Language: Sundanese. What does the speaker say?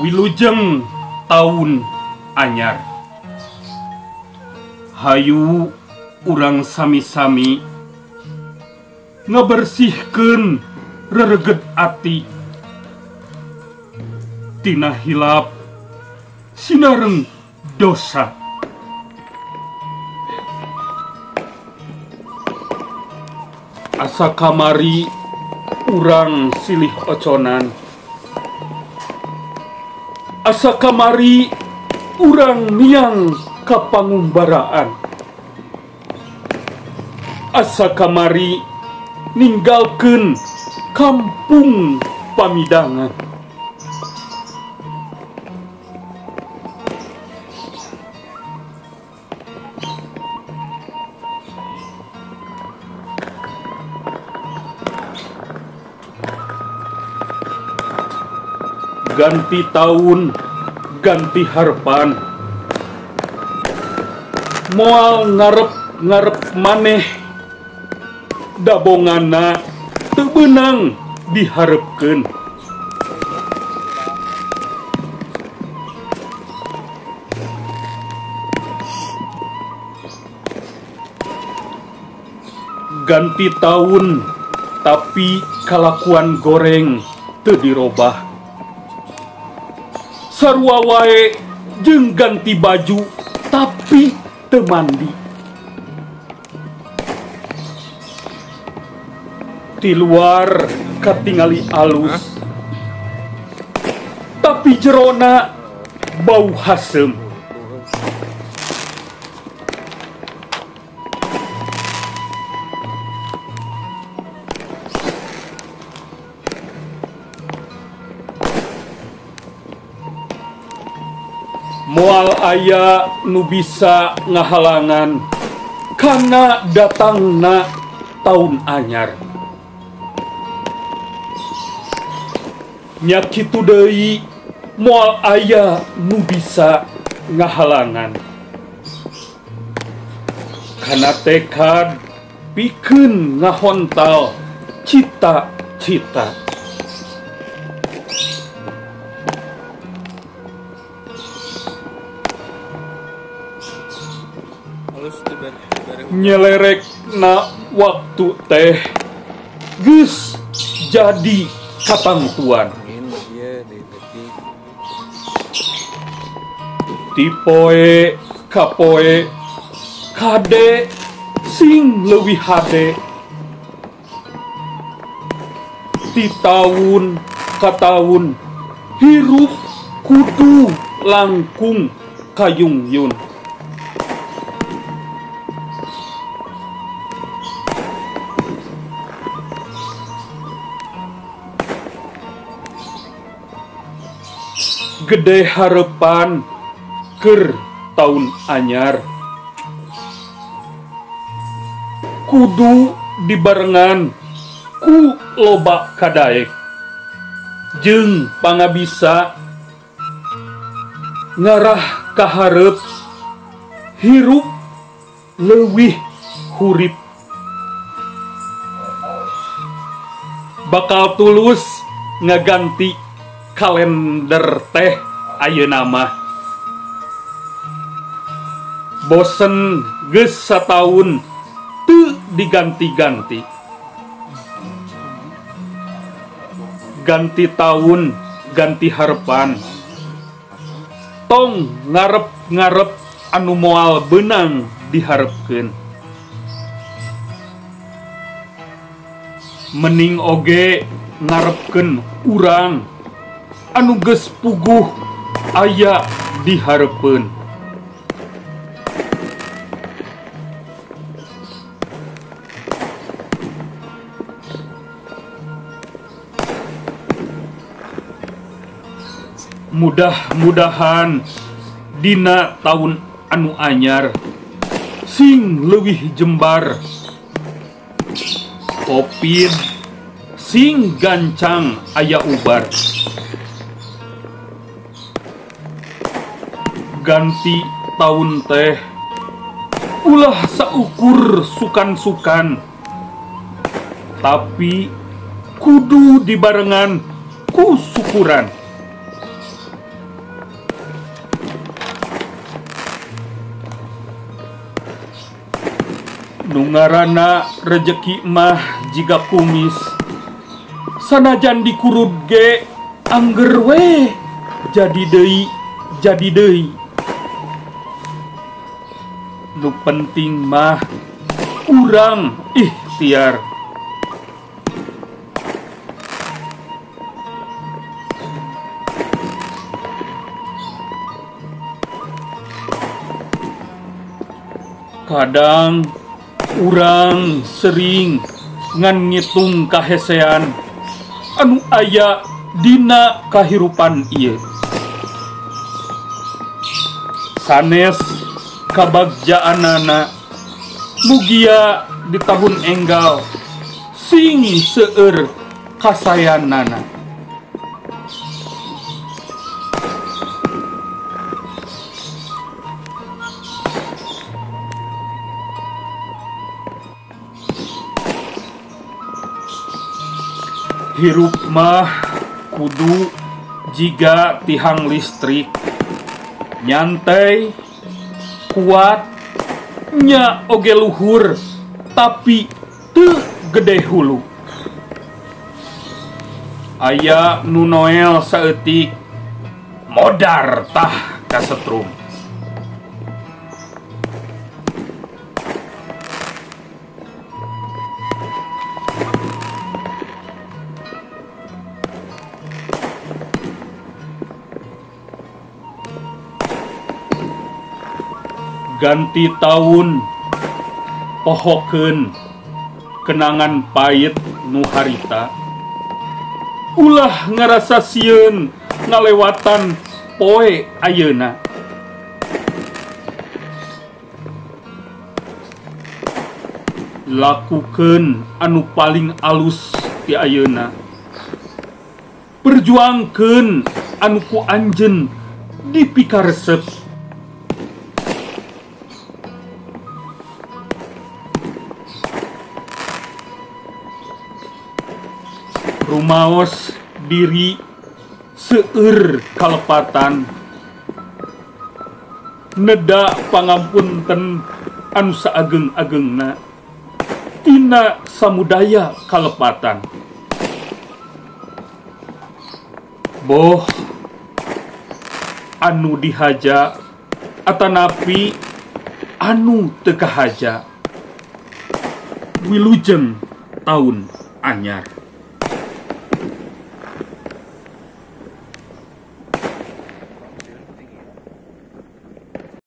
Wilujeng tahun anyar. Hayu urang sami-sami ngabersihkeun rereged ati tina hilap sinareng dosa. Asa kamari urang silih oconan, asa kamari urang miang kapangumbaraan, asa kamari ninggalkeun kampung pamidangan. Ganti tahun, ganti harapan. Moal ngarep-ngarep maneh, dabongana teu beunang diharepkeun. Ganti tahun, tapi kalakuan goreng teu dirobah. Sarua wae jeung ganti baju tapi teu mandi. Di luar katingali alus, tapi jerona bau hasem. Moal aya nu bisa ngahalangan kana datangna tahun anyar. Nya kitu deui moal aya nu bisa ngahalangan kana tekad pikeun ngahontal cita-cita. Nyelerek na waktu teh geus jadi katangtuan. Ti poe ka poe kade sing leuwih hade. Ti taun ka taun hirup kudu langkung kayungyun. Gede harapan keur tahun anyar kudu dibarengan ku loba kadaek jeung pangabisa ngarah ka hareup hirup leuwih hurip. Bakal tulus ngaganti kalender teh ayeuna mah. Bosen geus sataun teu diganti-ganti. Ganti tahun, ganti harapan. Tong ngarep-ngarep anu moal beunang diharepkeun. Mending oge ngarepkeun urang anu geus puguh aya dihareupeun. Mudah-mudahan dina tahun anu anyar sing leuwih jembar, Covid sing gancang aya ubar. Ganti tahun teh ulah saukur sukan-sukan, tapi kudu dibarengan ku syukuran. Nu ngaranna rejeki mah jiga kumis, sanajan dikurud ge angger we jadi deui. Nu penting mah urang ikhtiar. Kadang urang sering ngan ngitung kahesean anu aya dina kahirupan ieu. Sanes kabagjaanana mugia di tahun enggal sing seueur kasayanana. Hirup mah kudu jiga tihang listrik, nyantai, kuat, nya oge luhur, tapi teu gede hulu. Aya nu noel saeutik, modar tah kasetrum. Ganti tahun pohokeun kenangan pait nu harita, ulah ngarasa sieun ngalewatan poe ayeuna. Lakukeun anu paling alus ti ayeuna, perjuangkeun anu ku anjeun dipikaresep. Rumaos diri seueur kalepatan, neda pangampunten anu saageng-agengna tina samudaya kalepatan. Boh anu dihaja atanapi anu teu kahaja, wilujeng taun anyar.